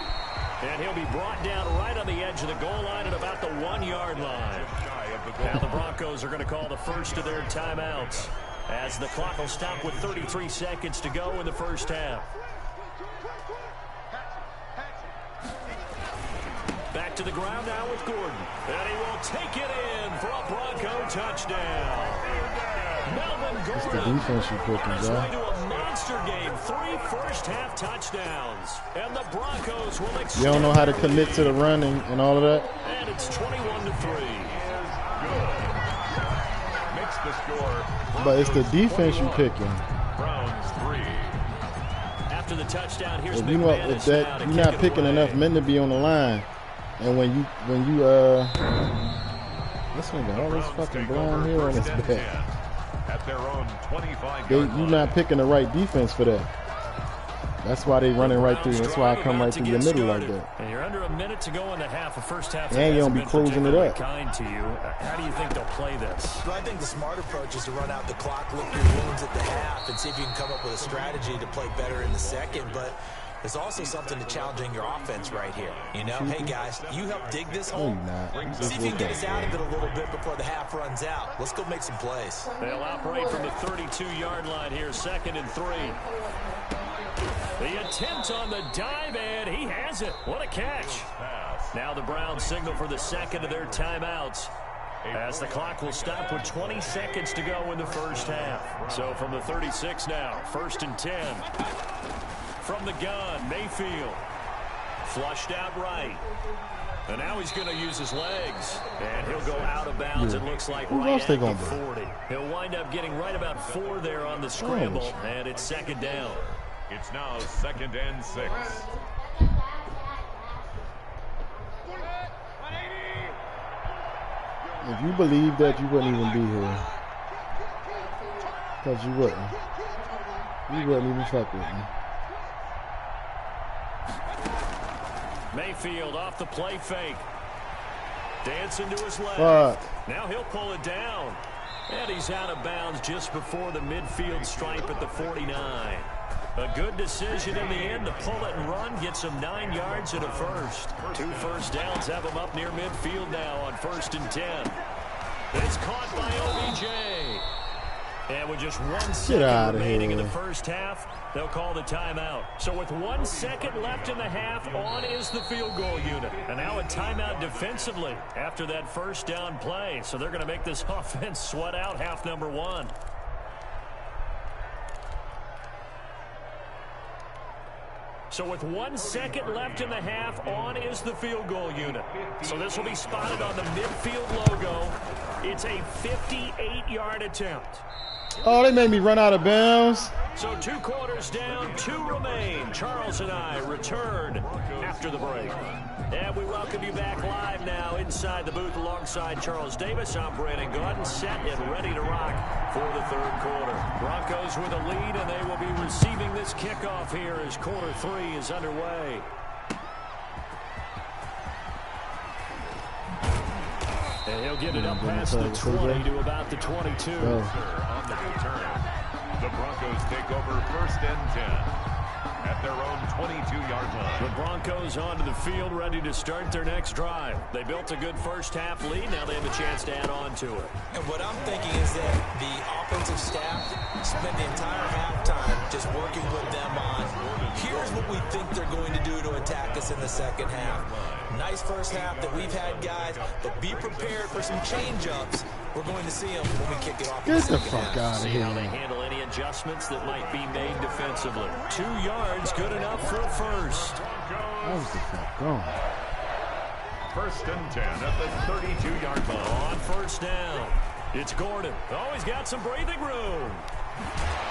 Speaker 1: And he'll be brought down right on the edge of the goal line at about the 1-yard line. Now the Broncos are going to call the first of their timeouts as the clock will stop with 33 seconds to go in the first half. Back to the ground now with Gordon. And he will take it in for a Bronco touchdown. Melvin Gordon.
Speaker 3: It's the defense you picking,
Speaker 1: on his way
Speaker 3: bro.
Speaker 1: to a monster game. 3 first-half touchdowns. And the Broncos will extend.
Speaker 3: You don't know how to commit to the run and all of that?
Speaker 1: And it's 21-3.
Speaker 2: Makes the score.
Speaker 3: But it's the defense you picking.
Speaker 2: Browns 3.
Speaker 1: After the touchdown, here's
Speaker 3: If you know if that you're not picking enough men to be on the line, and when you this nigga all this fucking blonde hair on his back.
Speaker 2: At their own 25
Speaker 3: You're not picking the right defense for that. That's why they running right through. That's why I come right through your middle like that.
Speaker 1: And you're under a minute to go in the half. The first half
Speaker 3: And you don't be closing it up.
Speaker 1: Kind to you. How do you think they'll play this?
Speaker 4: Well, I think the smart approach is to run out the clock, lick your wounds at the half, and see if you can come up with a strategy to play better in the second. But there's also something to challenging your offense right here. You know, hey, guys, you help dig this hole. See if you can get us out of it a little bit before the half runs out. Let's go make some plays.
Speaker 1: They'll operate from the 32-yard line here, 2nd and 3. The attempt on the dive, and he has it. What a catch. Now the Browns signal for the second of their timeouts, as the clock will stop with 20 seconds to go in the first half. So from the 36 now, 1st and 10. From the gun, Mayfield. Flushed out right. And now he's going to use his legs. And he'll go out of bounds, it looks like, right at the 40. He'll wind up getting right about 4 there on the scramble, and it's 2nd down.
Speaker 2: It's now 2nd and 6.
Speaker 3: If you believe that, you wouldn't even be here. Because you wouldn't. You wouldn't even fuck with me.
Speaker 1: Mayfield off the play fake. Dancing to his left. Now he'll pull it down. And he's out of bounds just before the midfield stripe at the 49. A good decision in the end to pull it and run. Gets him 9 yards and a first. 2 first downs have him up near midfield now on 1st and 10. It's caught by OBJ. And with just 1 second remaining in the first half, they'll call the timeout. So with 1 second left in the half, on is the field goal unit. And now a timeout defensively after that first down play. So they're going to make this offense sweat out half number 1. So with 1 second left in the half, on is the field goal unit. So this will be spotted on the midfield logo. It's a 58-yard attempt.
Speaker 3: Oh, they made me run out of bounds.
Speaker 1: So 2 quarters down, 2 remain. Charles and I return after the break. And we welcome you back live now inside the booth alongside Charles Davis. I'm Brandon Gordon, set and ready to rock for the 3rd quarter. Broncos with a lead, and they will be receiving this kickoff here as quarter 3 is underway. And he'll get it up past the 20 to about the 22.
Speaker 2: On the return, the Broncos take over 1st and 10 at their own 22-yard line.
Speaker 1: The Broncos onto the field, ready to start their next drive. They built a good first half lead. Now they have a chance to add on to it.
Speaker 4: And what I'm thinking is that the offensive staff spent the entire halftime just working with them on, here's what we think they're going to do to attack us in the second half. Nice first half that we've had, guys, but be prepared for some change-ups. We're going to see them when we kick it off.
Speaker 3: Get the fuck out of
Speaker 1: See
Speaker 3: here.
Speaker 1: how they handle any adjustments that might be made defensively. 2 yards, good enough for a first.
Speaker 3: How's the fuck going?
Speaker 2: 1st and 10 at the 32-yard line.
Speaker 1: On 1st down, it's Gordon. Oh, he's got some breathing room.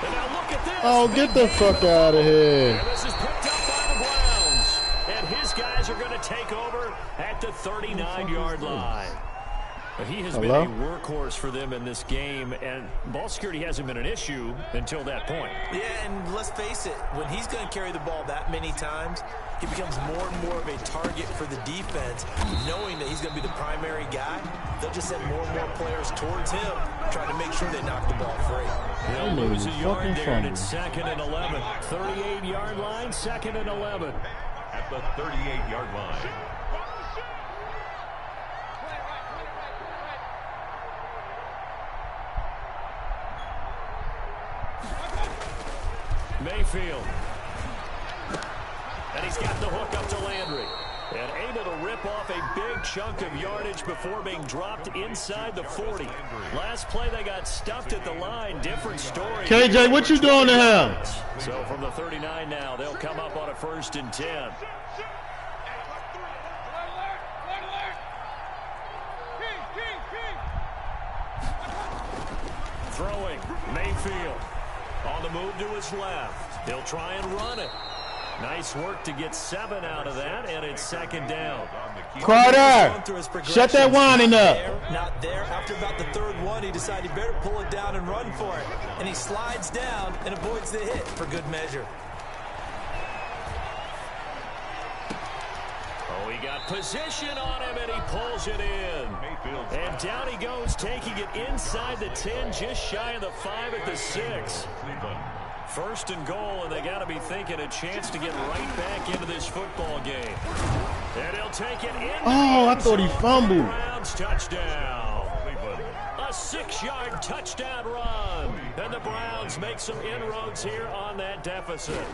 Speaker 1: And now look at this.
Speaker 3: Oh, get the fuck out of here.
Speaker 1: And this is picked up by the Browns. And his guys are going to take over at the 39-yard line. He has been a workhorse for them in this game, and ball security hasn't been an issue until that point.
Speaker 4: Yeah, and let's face it, when he's going to carry the ball that many times, he becomes more and more of a target for the defense, knowing that he's going to be the primary guy. They'll just send more and more players towards him, trying to make sure they knock the ball free.
Speaker 1: They'll lose a yard there, and it's 2nd and 11. 38-yard line, 2nd and 11.
Speaker 2: At the 38-yard line.
Speaker 1: Mayfield. And he's got the hook up to Landry. And able to rip off a big chunk of yardage before being dropped inside the 40. Last play, they got stuffed at the line. Different story.
Speaker 3: KJ, what you doing to him?
Speaker 1: So from the 39 now, they'll come up on a 1st and 10. Throwing, Mayfield. On the move to his left. He'll try and run it. Nice work to get 7 out of that, and it's 2nd down.
Speaker 3: Carter, shut that whining up.
Speaker 4: Not there. After about the 3rd one, he decided he better pull it down and run for it. And he slides down and avoids the hit for good measure.
Speaker 1: Oh, he They got position on him, and he pulls it in. And down he goes, taking it inside the 10, just shy of the 5 at the 6. First and goal, and they got to be thinking a chance to get right back into this football game. And he'll take it in.
Speaker 3: Oh, I thought he fumbled.
Speaker 1: Browns touchdown. A 6-yard touchdown run. And the Browns make some inroads here on that deficit.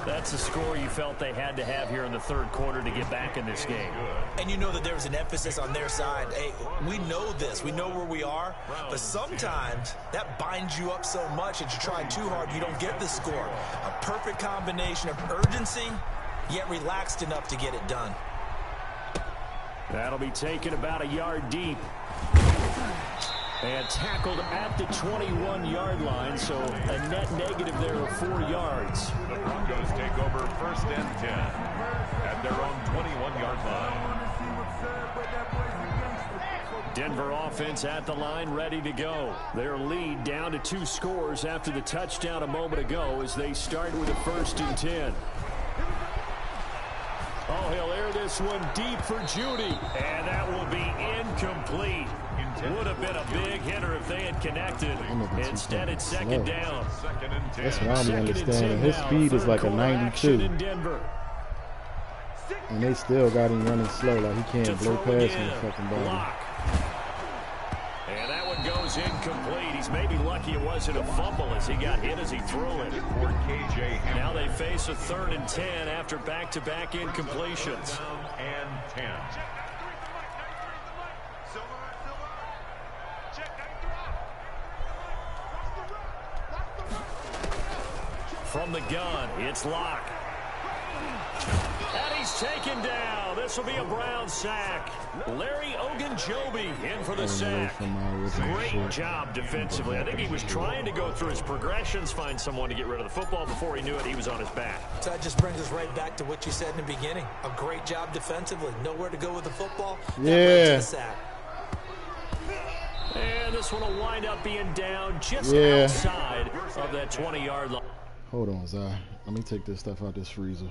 Speaker 1: That's the score you felt they had to have here in the third quarter to get back in this game.
Speaker 4: And you know that there was an emphasis on their side. Hey, we know this. We know where we are. But sometimes that binds you up so much that you try too hard, you don't get the score. A perfect combination of urgency, yet relaxed enough to get it done.
Speaker 1: That'll be taken about a yard deep. And tackled at the 21-yard line, so a net negative there of 4 yards.
Speaker 2: The Broncos take over first and 10 at their own 21-yard line.
Speaker 1: Denver offense at the line, ready to go. Their lead down to 2 scores after the touchdown a moment ago as they start with a first and 10. Oh, he'll air this one deep for Judy. And that will be incomplete. Would have been a big hitter if they had connected. Instead, it's second down.
Speaker 3: That's what I'm understanding. His speed is like a 92. And they still got him running slow, like he can't blow past him fucking body.
Speaker 1: And that one goes incomplete. He's maybe lucky it wasn't a fumble as he got hit as he threw it. Now they face a 3rd and 10 after back-to-back incompletions.
Speaker 2: And 10.
Speaker 1: From the gun, it's Locke. And he's taken down. This will be a Brown sack. Larry Ogunjobi in for the sack. Great job defensively. I think he was trying to go through his progressions, find someone to get rid of the football. Before he knew it, he was on his back.
Speaker 4: So that just brings us right back to what you said in the beginning. A great job defensively. Nowhere to go with the football.
Speaker 3: Yeah.
Speaker 4: The sack.
Speaker 1: And this one will wind up being down just outside of that 20-yard line.
Speaker 3: Hold on, Zai. Let me take this stuff out this freezer.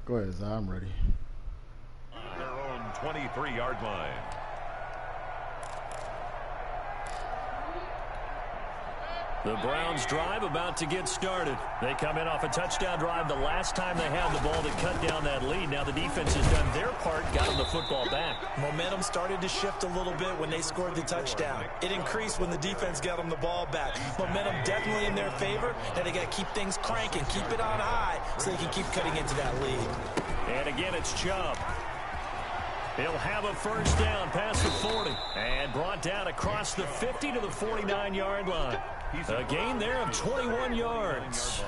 Speaker 3: Go ahead, Zai. I'm ready.
Speaker 2: Their own 23-yard line.
Speaker 1: The Browns drive about to get started. They come in off a touchdown drive the last time they had the ball that cut down that lead. Now the defense has done their part, got them the football back.
Speaker 4: Momentum started to shift a little bit when they scored the touchdown. It increased when the defense got them the ball back. Momentum definitely in their favor. Now they got to keep things cranking, keep it on high so they can keep cutting into that lead.
Speaker 1: And again, it's Chubb. He'll have a first down past the 40 and brought down across the 50 to the 49-yard line. A gain there of 21 yards.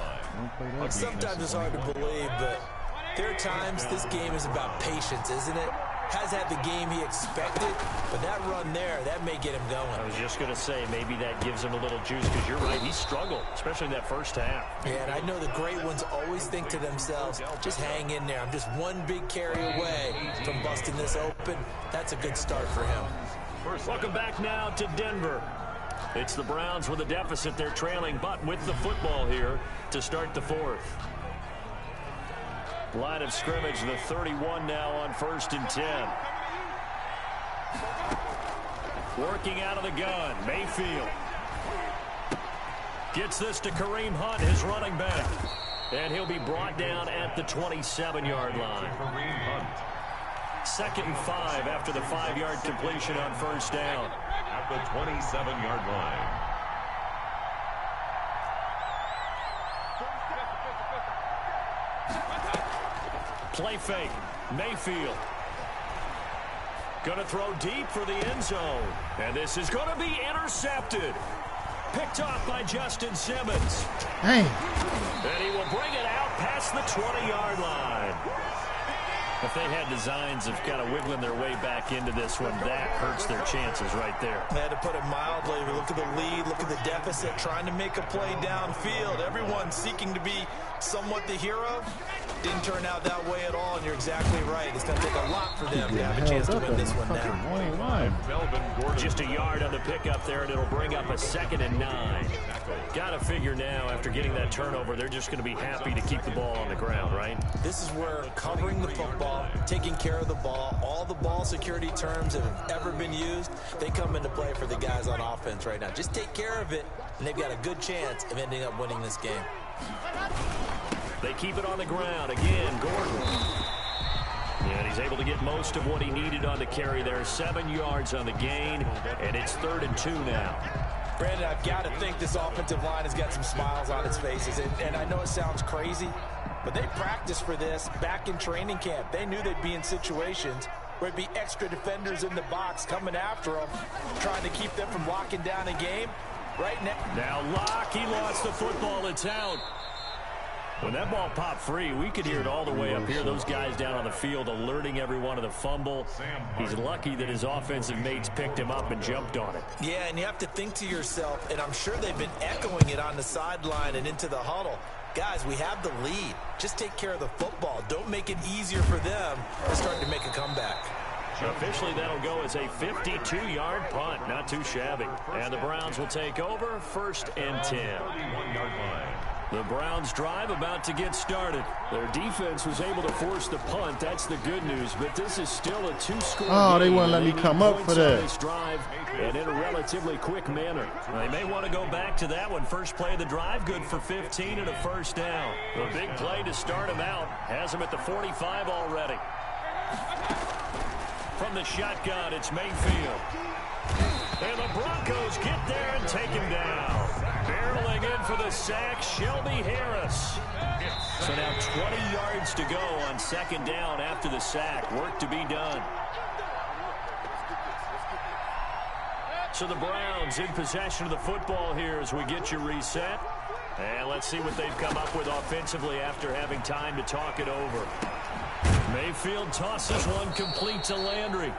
Speaker 4: Sometimes it's hard to believe, but there are times this game is about patience, isn't it? Has had the game he expected, but that run there, that may get him going.
Speaker 1: I was just going to say, maybe that gives him a little juice, because you're right, he struggled, especially in that first half.
Speaker 4: Yeah, and I know the great ones always think to themselves, just hang in there. I'm just one big carry away from busting this open. That's a good start for him.
Speaker 1: Welcome back now to Denver. It's the Browns with a deficit. They're trailing, but with the football here to start the fourth. Line of scrimmage, the 31 now on 1st and 10. Working out of the gun, Mayfield. Gets this to Kareem Hunt, his running back. And he'll be brought down at the 27-yard line. 2nd and 5 after the 5-yard completion on first down.
Speaker 2: At the 27-yard line.
Speaker 1: Play fake. Mayfield. Going to throw deep for the end zone. And this is going to be intercepted. Picked off by Justin Simmons.
Speaker 3: Hey.
Speaker 1: And he will bring it out past the 20-yard line. If they had designs of kind of wiggling their way back into this one, that hurts their chances right there.
Speaker 4: They had to put it mildly. Look at the lead, look at the deficit, trying to make a play downfield. Everyone seeking to be somewhat the hero. Didn't turn out that way at all, and you're exactly right. It's going to take a lot for them to have a chance to win this one now.
Speaker 1: Just a yard on the pickup there, and it'll bring up a 2nd and 9. Got to figure now, after getting that turnover, they're just going to be happy to keep the ball on the ground, right?
Speaker 4: This is where covering the football, taking care of the ball, all the ball security terms that have ever been used, they come into play for the guys on offense right now. Just take care of it, and they've got a good chance of ending up winning this game.
Speaker 1: They keep it on the ground. Again, Gordon. And he's able to get most of what he needed on the carry there. 7 yards on the gain, and it's 3rd and 2 now.
Speaker 4: Brandon, I've got to think this offensive line has got some smiles on its faces. And I know it sounds crazy, but they practiced for this back in training camp. They knew they'd be in situations where it'd be extra defenders in the box coming after them, trying to keep them from locking down a game. Right now.
Speaker 1: Now Locke, he lost the football. It's out. When that ball popped free, we could hear it all the way up here. Those guys down on the field alerting everyone of the fumble. He's lucky that his offensive mates picked him up and jumped on it.
Speaker 4: Yeah, and you have to think to yourself, and I'm sure they've been echoing it on the sideline and into the huddle. Guys, we have the lead. Just take care of the football. Don't make it easier for them to start to make a comeback.
Speaker 1: Officially, that'll go as a 52-yard punt. Not too shabby. And the Browns will take over 1st and 10.
Speaker 2: 31-yard line.
Speaker 1: The Browns drive about to get started. Their defense was able to force the punt. That's the good news. But this is still a 2-score
Speaker 3: Oh, they
Speaker 1: game.
Speaker 3: wouldn't let me come up for that.
Speaker 1: This drive, and in a relatively quick manner. They may want to go back to that one. First play of the drive, good for 15 and a first down. A big play to start him out. Has him at the 45 already. From the shotgun, it's Mayfield. And the Broncos get there and take him down. Barreling in for the sack, Shelby Harris. So now 20 yards to go on 2nd down after the sack. Work to be done. So the Browns in possession of the football here as we get you reset. And let's see what they've come up with offensively after having time to talk it over. Mayfield tosses one complete to Landry.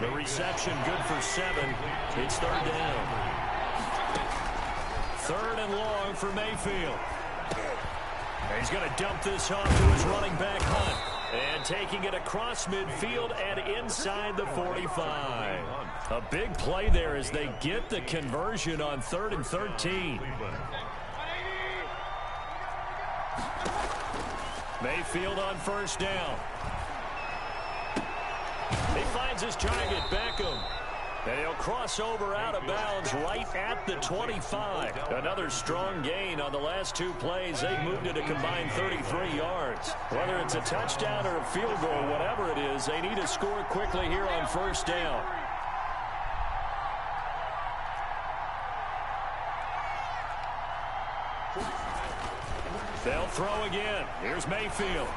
Speaker 1: The reception good for 7. It's 3rd down. 3rd and long for Mayfield. And he's going to dump this off to his running back, Hunt. And taking it across midfield and inside the 45. A big play there as they get the conversion on 3rd and 13. Mayfield on first down. He finds his target, Beckham. And he'll crossover out of bounds right at the 25. Another strong gain on the last 2 plays. They've moved it a combined 33 yards. Whether it's a touchdown or a field goal, whatever it is, they need to score quickly here on first down. They'll throw again. Here's Mayfield.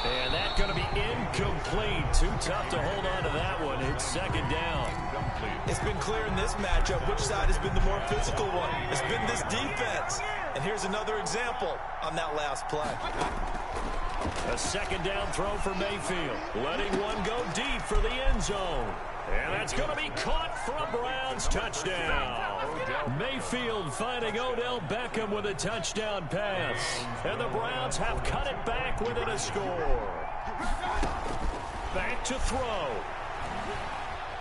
Speaker 1: And that's going to be incomplete. Too tough to hold on to that one. It's second down.
Speaker 4: It's been clear in this matchup which side has been the more physical one. It's been this defense. And here's another example on that last play.
Speaker 1: A second down throw for Mayfield. Letting one go deep for the end zone. And that's going to be caught for a Browns touchdown. Mayfield finding Odell Beckham with a touchdown pass. And the Browns have cut it back within a score. Back to throw.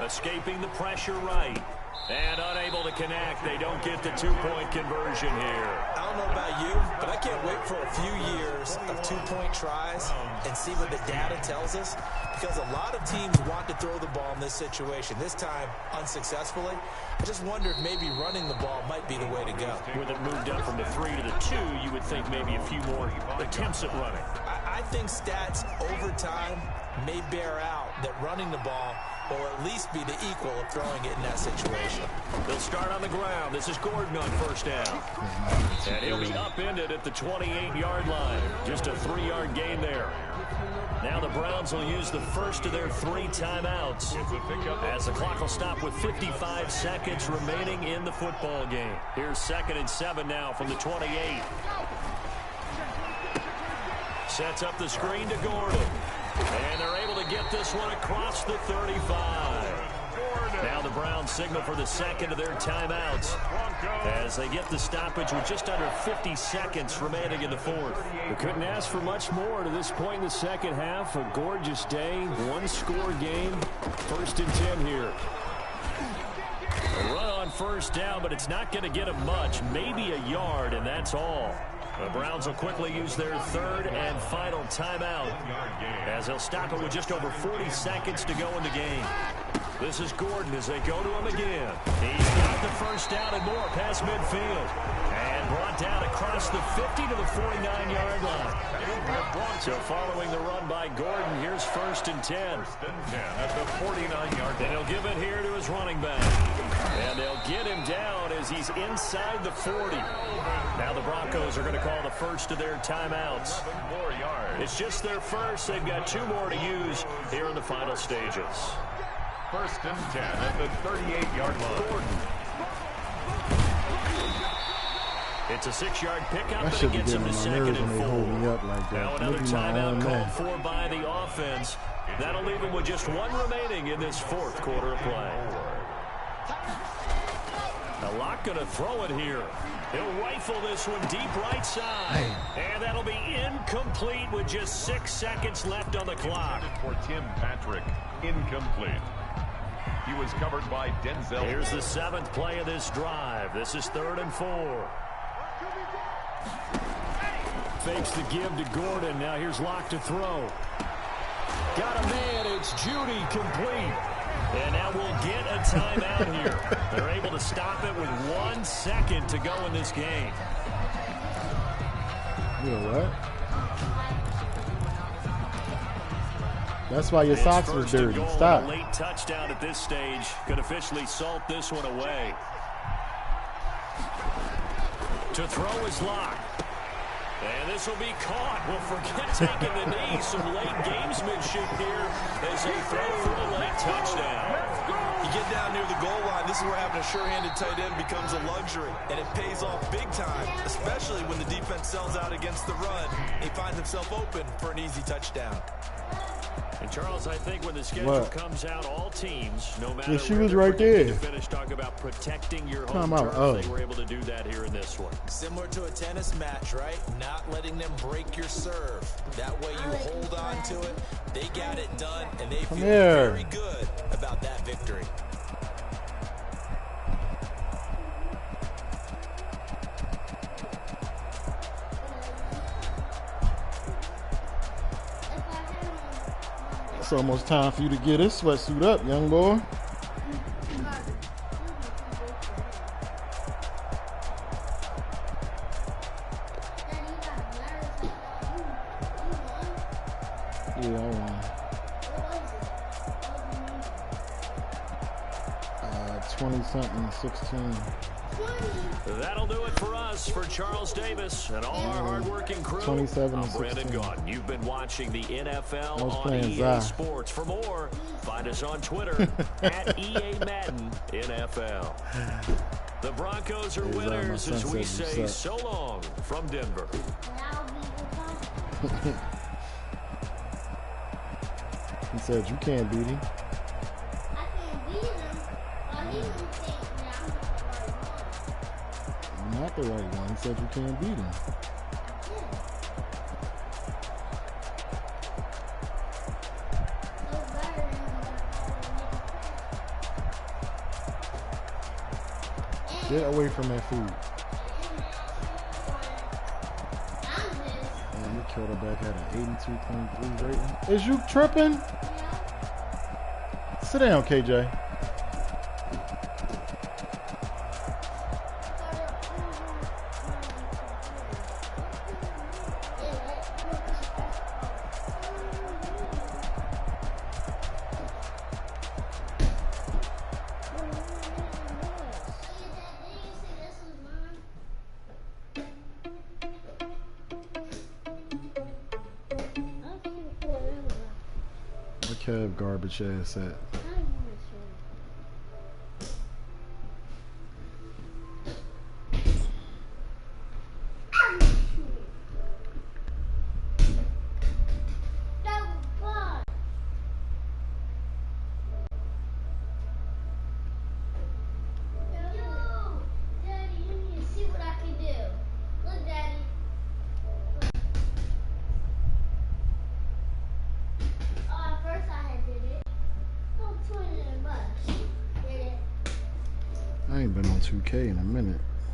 Speaker 1: Escaping the pressure right. And unable to connect. They don't get the 2-point conversion here.
Speaker 4: I don't know about you, but I can't wait for a few years of 2-point tries and see what the data tells us. Because a lot of teams want to throw the ball in this situation. This time, unsuccessfully. I just wonder if maybe running the ball might be the way to go.
Speaker 1: With it moved up from the 3 to the 2, you would think maybe a few more attempts at running.
Speaker 4: I think stats over time may bear out that running the ball will at least be the equal of throwing it in that situation.
Speaker 1: They'll start on the ground. This is Gordon on first down. And he'll be upended at the 28-yard line. Just a 3-yard gain there. Now the Browns will use the first of their 3 timeouts as the clock will stop with 55 seconds remaining in the football game. Here's 2nd and 7 now from the 28. Sets up the screen to Gordon. And they're able to get this one across the 35. Now the Browns signal for the second of their timeouts as they get the stoppage with just under 50 seconds remaining in the fourth.
Speaker 7: We couldn't ask for much more to this point in the second half. A gorgeous day, 1-score game. 1st and 10 here.
Speaker 1: A run on first down, but it's not going to get them much. Maybe a yard, and that's all. The Browns will quickly use their 3rd and final timeout as they'll stop it with just over 40 seconds to go in the game. This is Gordon as they go to him again. He's got the first down and more past midfield. And brought down across the 50 to the 49-yard line. So following the run by Gordon, here's 1st and 10.
Speaker 2: At the 49-yard line.
Speaker 1: And he'll give it here to his running back. And they'll get him down as he's inside the 40. Now the Broncos are going to call the first of their timeouts. It's just their first. They've got 2 more to use here in the final stages.
Speaker 2: 1st and 10 at the 38-yard line.
Speaker 1: Gordon. It's a 6-yard pickup,
Speaker 3: I
Speaker 1: but
Speaker 3: should
Speaker 1: it
Speaker 3: be
Speaker 1: gets him
Speaker 3: getting
Speaker 1: to
Speaker 3: on my
Speaker 1: 2nd
Speaker 3: nerves
Speaker 1: and
Speaker 3: when they hold
Speaker 1: 4.
Speaker 3: me up like
Speaker 1: Now
Speaker 3: that.
Speaker 1: another
Speaker 3: Maybe my
Speaker 1: timeout
Speaker 3: own
Speaker 1: called
Speaker 3: man.
Speaker 1: for by the offense. That'll leave him with just 1 remaining in this 4th quarter of play. A lot going to throw it here. He'll rifle this one deep right side. And that'll be incomplete with just 6 seconds left on the clock.
Speaker 2: For Tim Patrick, incomplete. He was covered by Denzel.
Speaker 1: Here's the 7th play of this drive. This is 3rd and 4.
Speaker 7: Fakes the give to Gordon. Now here's Locke to throw. Got a man. It's Judy, complete.
Speaker 1: And now we'll get a timeout here. They're able to stop it with 1 second to go in this game.
Speaker 3: You know what? That's why your socks was dirty. Stop.
Speaker 1: A late touchdown at this stage could officially salt this one away. To throw is Locke. And this will be caught. Well, forget taking the knee. Some late gamesmanship here as they throw for a late touchdown.
Speaker 4: You get down near the goal line, this is where having a sure-handed tight end becomes a luxury. And it pays off big time, especially when the defense sells out against the run. He finds himself open for an easy touchdown.
Speaker 1: And Charles, I think when the schedule comes out, all teams, no matter
Speaker 3: Yeah, she
Speaker 1: where
Speaker 3: was
Speaker 1: they're
Speaker 3: right
Speaker 1: predicted
Speaker 3: there.
Speaker 1: to finish, talk about protecting your home
Speaker 3: Time out.
Speaker 1: turf. They were able to do that here in this one.
Speaker 4: Similar to a tennis match, right? Not letting them break your serve. That way you hold on to it. They got it done, and they feel very good about that victory.
Speaker 3: It's almost time for you to get this sweatsuit up, young boy. 20-something, 16.
Speaker 1: That'll do it for us, for Charles Davis and all our hard-working crew.
Speaker 3: 27
Speaker 1: I'm
Speaker 3: to
Speaker 1: Brandon
Speaker 3: 16.
Speaker 1: Gaudin. You've been watching the NFL on
Speaker 3: playing
Speaker 1: EA
Speaker 3: Zai.
Speaker 1: Sports. For more, find us on Twitter at EA Madden NFL. The Broncos are winners as we say so long from Denver.
Speaker 3: He said you can't beat him.
Speaker 8: I can't beat him. Well, he didn't think that
Speaker 3: I'm not the right one. He said you can't beat him. Get away from that food. Man, your quarterback had an 82.3 rating. Is you tripping? Sit down, KJ. Where Kev garbage ass at? I ain't been on 2K in a minute.